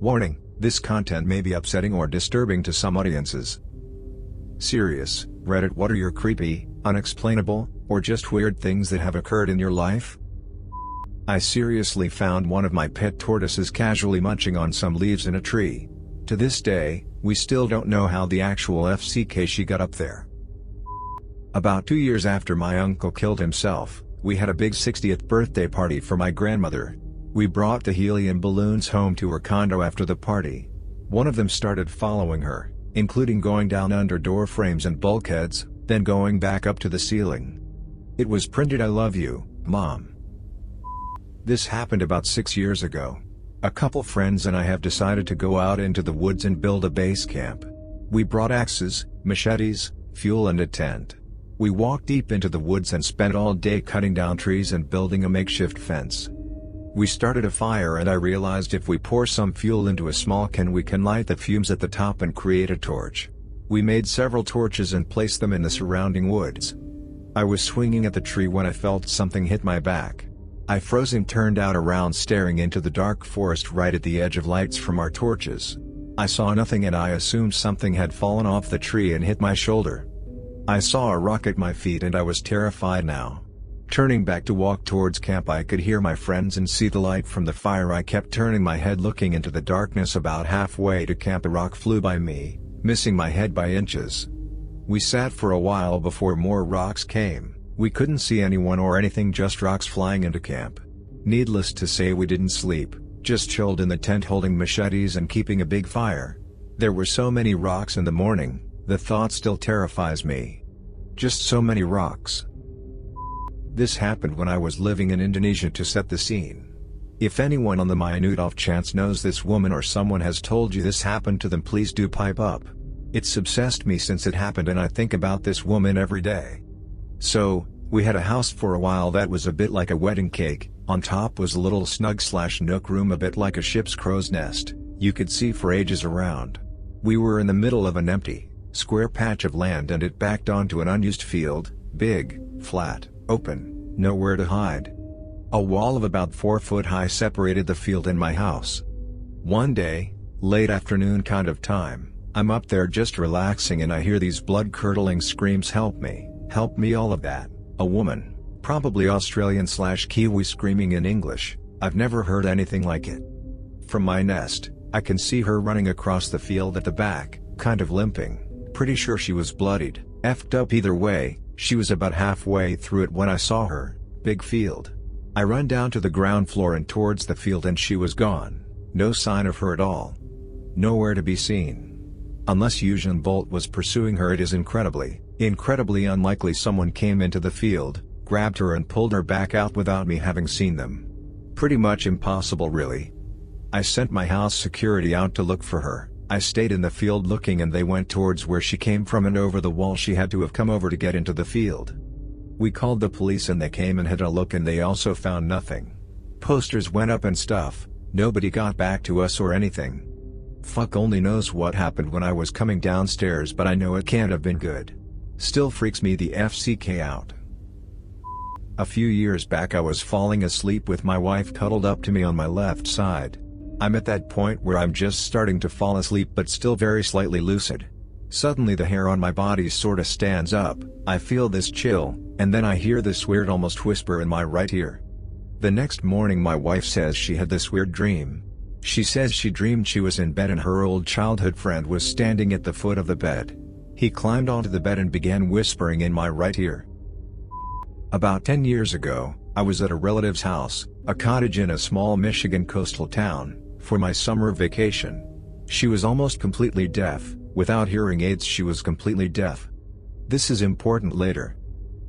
Warning, this content may be upsetting or disturbing to some audiences. Serious, Reddit, what are your creepy, unexplainable, or just weird things that have occurred in your life? I seriously found one of my pet tortoises casually munching on some leaves in a tree. To this day, we still don't know how the actual FCK she got up there. About 2 years after my uncle killed himself, we had a big 60th birthday party for my grandmother. We brought the helium balloons home to her condo after the party. One of them started following her, including going down under door frames and bulkheads, then going back up to the ceiling. It was printed "I love you, Mom." This happened about 6 years ago. A couple friends and I have decided to go out into the woods and build a base camp. We brought axes, machetes, fuel and a tent. We walked deep into the woods and spent all day cutting down trees and building a makeshift fence. We started a fire and I realized if we pour some fuel into a small can we can light the fumes at the top and create a torch. We made several torches and placed them in the surrounding woods. I was swinging at the tree when I felt something hit my back. I froze and turned out around staring into the dark forest right at the edge of lights from our torches. I saw nothing and I assumed something had fallen off the tree and hit my shoulder. I saw a rock at my feet and I was terrified now. Turning back to walk towards camp, I could hear my friends and see the light from the fire. I kept turning my head looking into the darkness. About halfway to camp a rock flew by me, missing my head by inches. We sat for a while before more rocks came. We couldn't see anyone or anything, just rocks flying into camp. Needless to say, we didn't sleep, just chilled in the tent holding machetes and keeping a big fire. There were so many rocks in the morning, the thought still terrifies me. Just so many rocks. This happened when I was living in Indonesia. To set the scene, if anyone on the minute off chance knows this woman or someone has told you this happened to them, please do pipe up. It's obsessed me since it happened and I think about this woman every day. So, we had a house for a while that was a bit like a wedding cake. On top was a little snug/nook room, a bit like a ship's crow's nest. You could see for ages around. We were in the middle of an empty, square patch of land and it backed onto an unused field, big, flat, open, nowhere to hide. A wall of about 4 foot high separated the field and my house. One day, late afternoon kind of time, I'm up there just relaxing and I hear these blood-curdling screams, "Help me, help me," all of that. A woman, probably Australian/Kiwi, screaming in English. I've never heard anything like it. From my nest, I can see her running across the field at the back, kind of limping. Pretty sure she was bloodied, effed up. Either way, she was about halfway through it when I saw her. Big field. I run down to the ground floor and towards the field and she was gone. No sign of her at all. Nowhere to be seen. Unless Usain Bolt was pursuing her, it is incredibly unlikely someone came into the field, grabbed her and pulled her back out without me having seen them. Pretty much impossible, really. I sent my house security out to look for her. I stayed in the field looking and they went towards where she came from and over the wall. She had to have come over to get into the field. We called the police and they came and had a look and they also found nothing. Posters went up and stuff, nobody got back to us or anything. Fuck only knows what happened when I was coming downstairs, but I know it can't have been good. Still freaks me the FCK out. A few years back I was falling asleep with my wife cuddled up to me on my left side. I'm at that point where I'm just starting to fall asleep but still very slightly lucid. Suddenly the hair on my body sorta stands up, I feel this chill, and then I hear this weird almost whisper in my right ear. The next morning my wife says she had this weird dream. She says she dreamed she was in bed and her old childhood friend was standing at the foot of the bed. He climbed onto the bed and began whispering in my right ear. About 10 years ago, I was at a relative's house, a cottage in a small Michigan coastal town, for my summer vacation. She was almost completely deaf. Without hearing aids, she was completely deaf. This is important later.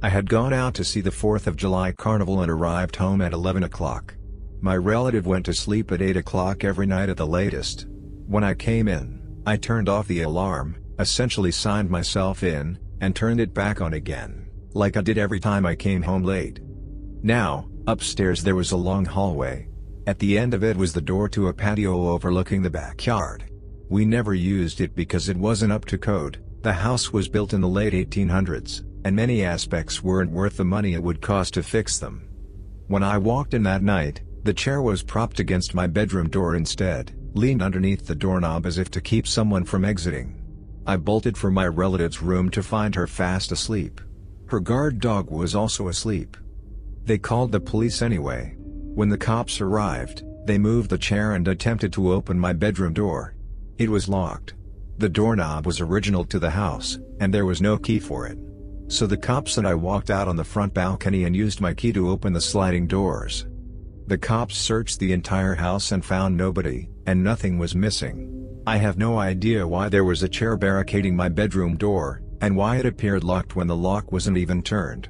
I had gone out to see the 4th of July carnival and arrived home at 11 o'clock. My relative went to sleep at 8 o'clock every night at the latest. When I came in, I turned off the alarm, essentially signed myself in, and turned it back on again, like I did every time I came home late. Now, upstairs there was a long hallway. At the end of it was the door to a patio overlooking the backyard. We never used it because it wasn't up to code. The house was built in the late 1800s, and many aspects weren't worth the money it would cost to fix them. When I walked in that night, the chair was propped against my bedroom door instead, leaned underneath the doorknob as if to keep someone from exiting. I bolted for my relative's room to find her fast asleep. Her guard dog was also asleep. They called the police anyway. When the cops arrived, they moved the chair and attempted to open my bedroom door. It was locked. The doorknob was original to the house, and there was no key for it. So the cops and I walked out on the front balcony and used my key to open the sliding doors. The cops searched the entire house and found nobody, and nothing was missing. I have no idea why there was a chair barricading my bedroom door, and why it appeared locked when the lock wasn't even turned.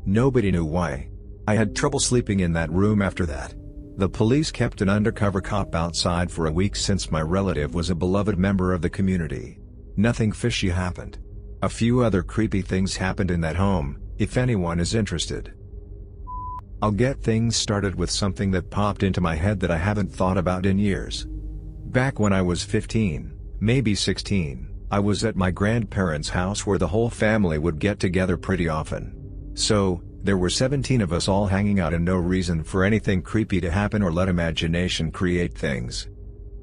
Nobody knew why. I had trouble sleeping in that room after that. The police kept an undercover cop outside for a week since my relative was a beloved member of the community. Nothing fishy happened. A few other creepy things happened in that home, if anyone is interested. I'll get things started with something that popped into my head that I haven't thought about in years. Back when I was 15, maybe 16, I was at my grandparents' house where the whole family would get together pretty often. So, there were 17 of us all hanging out and no reason for anything creepy to happen or let imagination create things.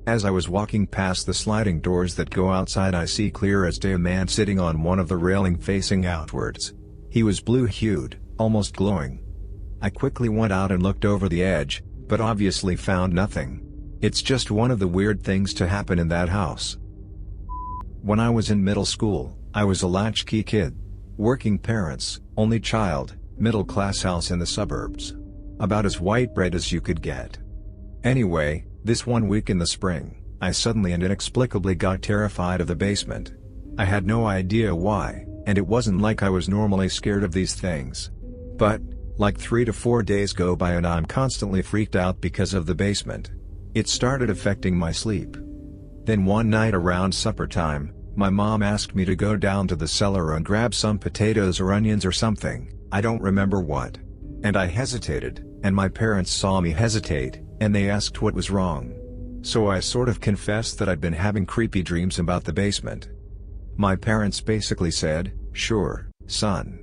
As I was walking past the sliding doors that go outside, I see clear as day a man sitting on one of the railing facing outwards. He was blue-hued, almost glowing. I quickly went out and looked over the edge, but obviously found nothing. It's just one of the weird things to happen in that house. When I was in middle school, I was a latchkey kid. Working parents, only child, middle-class house in the suburbs. About as white bread as you could get. Anyway, this one week in the spring, I suddenly and inexplicably got terrified of the basement. I had no idea why, and it wasn't like I was normally scared of these things. But, like 3 to 4 days go by and I'm constantly freaked out because of the basement. It started affecting my sleep. Then one night around supper time, my mom asked me to go down to the cellar and grab some potatoes or onions or something, I don't remember what. And I hesitated, and my parents saw me hesitate, and they asked what was wrong. So I sort of confessed that I'd been having creepy dreams about the basement. My parents basically said, "Sure, son.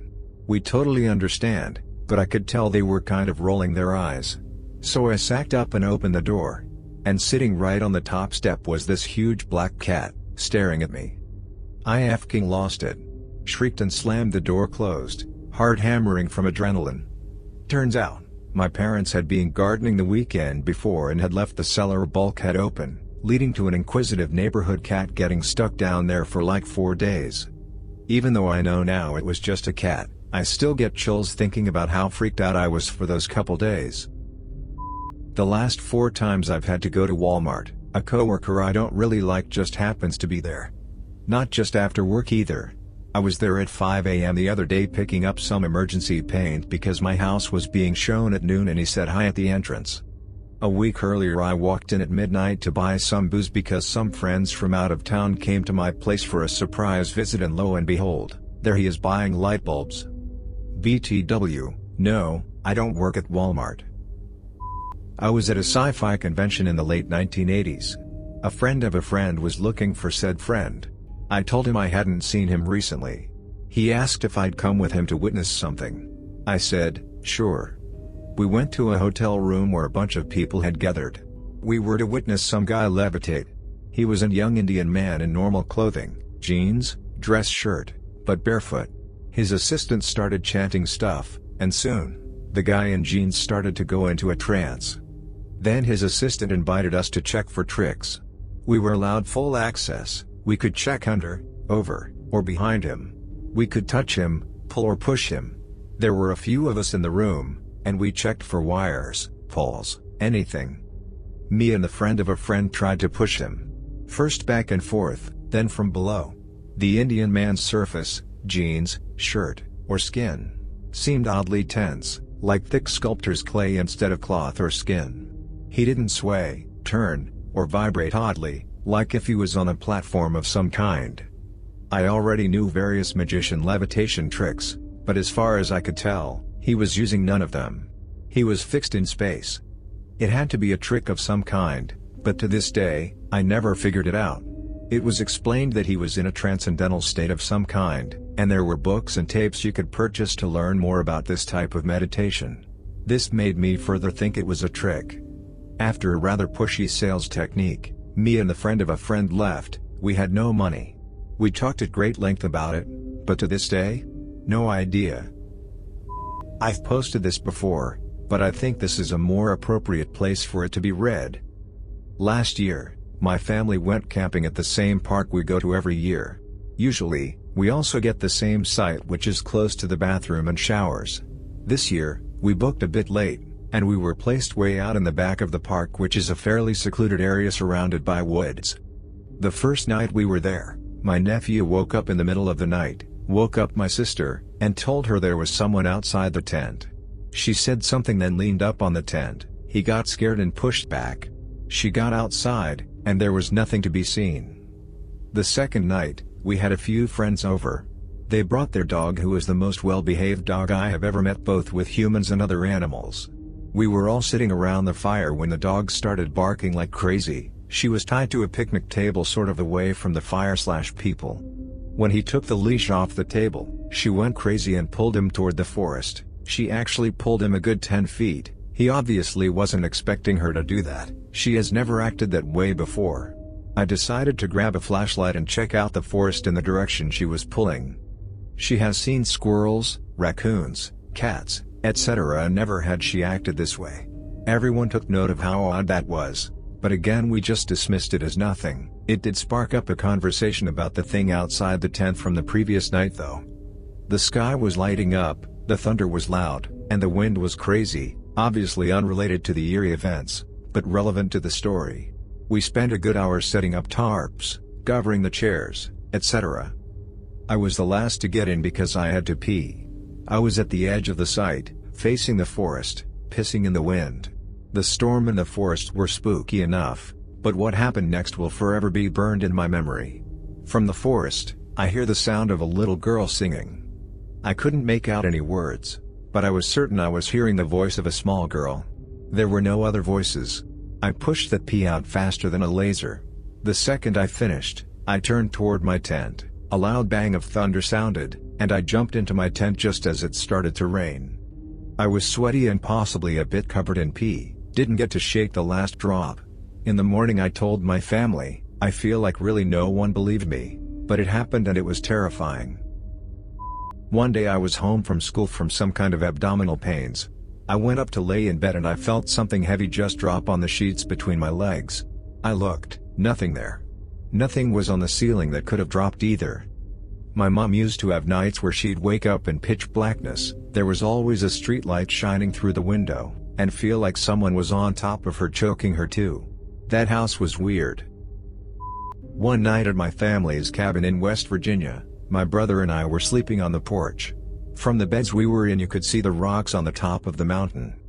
We totally understand," but I could tell they were kind of rolling their eyes. So I sacked up and opened the door. And sitting right on the top step was this huge black cat, staring at me. I effing lost it. Shrieked and slammed the door closed, hard hammering from adrenaline. Turns out, my parents had been gardening the weekend before and had left the cellar bulkhead open, leading to an inquisitive neighborhood cat getting stuck down there for like 4 days. Even though I know now it was just a cat, I still get chills thinking about how freaked out I was for those couple days. The last 4 times I've had to go to Walmart, a coworker I don't really like just happens to be there. Not just after work either. I was there at 5 a.m. the other day picking up some emergency paint because my house was being shown at noon and he said hi at the entrance. A week earlier I walked in at midnight to buy some booze because some friends from out of town came to my place for a surprise visit and lo and behold, there he is buying light bulbs. BTW, no, I don't work at Walmart. I was at a sci-fi convention in the late 1980s. A friend of a friend was looking for said friend. I told him I hadn't seen him recently. He asked if I'd come with him to witness something. I said, sure. We went to a hotel room where a bunch of people had gathered. We were to witness some guy levitate. He was a young Indian man in normal clothing, jeans, dress shirt, but barefoot. His assistant started chanting stuff, and soon, the guy in jeans started to go into a trance. Then his assistant invited us to check for tricks. We were allowed full access. We could check under, over, or behind him. We could touch him, pull or push him. There were a few of us in the room, and we checked for wires, poles, anything. Me and the friend of a friend tried to push him. First back and forth, then from below. The Indian man's surface, jeans, shirt, or skin, seemed oddly tense, like thick sculptor's clay instead of cloth or skin. He didn't sway, turn, or vibrate oddly, like if he was on a platform of some kind. I already knew various magician levitation tricks, but as far as I could tell, he was using none of them. He was fixed in space. It had to be a trick of some kind, but to this day, I never figured it out. It was explained that he was in a transcendental state of some kind, and there were books and tapes you could purchase to learn more about this type of meditation. This made me further think it was a trick. After a rather pushy sales technique, Me and the friend of a friend left. We had no money. We talked at great length about it, but to this day, no idea. I've posted this before, but I think this is a more appropriate place for it to be read. Last year, my family went camping at the same park we go to every year. Usually, we also get the same site which is close to the bathroom and showers. This year, we booked a bit late, and we were placed way out in the back of the park, which is a fairly secluded area surrounded by woods. The first night we were there, my nephew woke up in the middle of the night, woke up my sister, and told her there was someone outside the tent. She said something, then leaned up on the tent. He got scared and pushed back. She got outside, and there was nothing to be seen. The second night, we had a few friends over. They brought their dog, who was the most well-behaved dog I have ever met, both with humans and other animals. We were all sitting around the fire when the dog started barking like crazy. She was tied to a picnic table sort of away from the fire/people. When he took the leash off the table, she went crazy and pulled him toward the forest. She actually pulled him a good 10 feet. He obviously wasn't expecting her to do that. She has never acted that way before. I decided to grab a flashlight and check out the forest in the direction she was pulling. She has seen squirrels, raccoons, cats, etc., and never had she acted this way. Everyone took note of how odd that was, but again we just dismissed it as nothing. It did spark up a conversation about the thing outside the tent from the previous night though. The sky was lighting up, the thunder was loud, and the wind was crazy, obviously unrelated to the eerie events, but relevant to the story. We spent a good hour setting up tarps, covering the chairs, etc. I was the last to get in because I had to pee. I was at the edge of the site, facing the forest, pissing in the wind. The storm and the forest were spooky enough, but what happened next will forever be burned in my memory. From the forest, I hear the sound of a little girl singing. I couldn't make out any words, but I was certain I was hearing the voice of a small girl. There were no other voices. I pushed that pee out faster than a laser. The second I finished, I turned toward my tent. A loud bang of thunder sounded, and I jumped into my tent just as it started to rain. I was sweaty and possibly a bit covered in pee, didn't get to shake the last drop. In the morning I told my family. I feel like really no one believed me, but it happened and it was terrifying. One day I was home from school from some kind of abdominal pains. I went up to lay in bed and I felt something heavy just drop on the sheets between my legs. I looked, nothing there. Nothing was on the ceiling that could have dropped either. My mom used to have nights where she'd wake up in pitch blackness. There was always a street light shining through the window, and feel like someone was on top of her choking her too. That house was weird. One night at my family's cabin in West Virginia, my brother and I were sleeping on the porch. From the beds we were in you could see the rocks on the top of the mountain.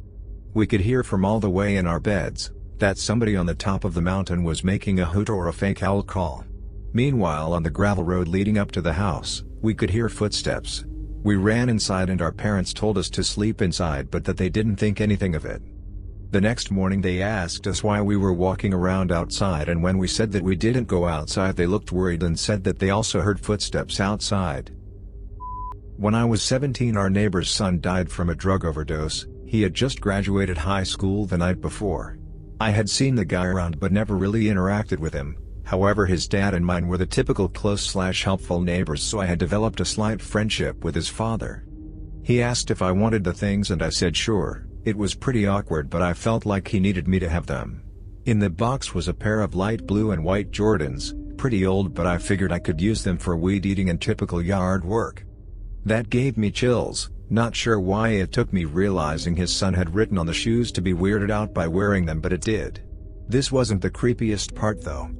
We could hear from all the way in our beds that somebody on the top of the mountain was making a hoot or a fake owl call. Meanwhile, on the gravel road leading up to the house, we could hear footsteps. We ran inside and our parents told us to sleep inside, but that they didn't think anything of it. The next morning they asked us why we were walking around outside, and when we said that we didn't go outside they looked worried and said that they also heard footsteps outside. When I was 17, our neighbor's son died from a drug overdose. He had just graduated high school the night before. I had seen the guy around but never really interacted with him. However, his dad and mine were the typical close/helpful neighbors, so I had developed a slight friendship with his father. He asked if I wanted the things and I said sure. It was pretty awkward, but I felt like he needed me to have them. In the box was a pair of light blue and white Jordans, pretty old, but I figured I could use them for weed eating and typical yard work. That gave me chills, not sure why. It took me realizing his son had written on the shoes to be weirded out by wearing them, but it did. This wasn't the creepiest part though.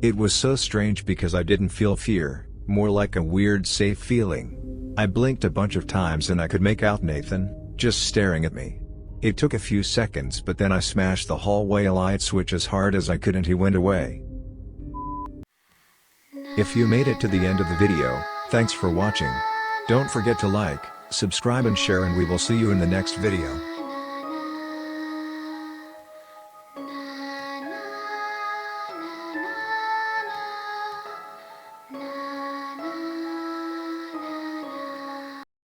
It was so strange because I didn't feel fear, more like a weird safe feeling. I blinked a bunch of times and I could make out Nathan, just staring at me. It took a few seconds, but then I smashed the hallway light switch as hard as I could and he went away. If you made it to the end of the video, thanks for watching. Don't forget to like, subscribe and share, and we will see you in the next video.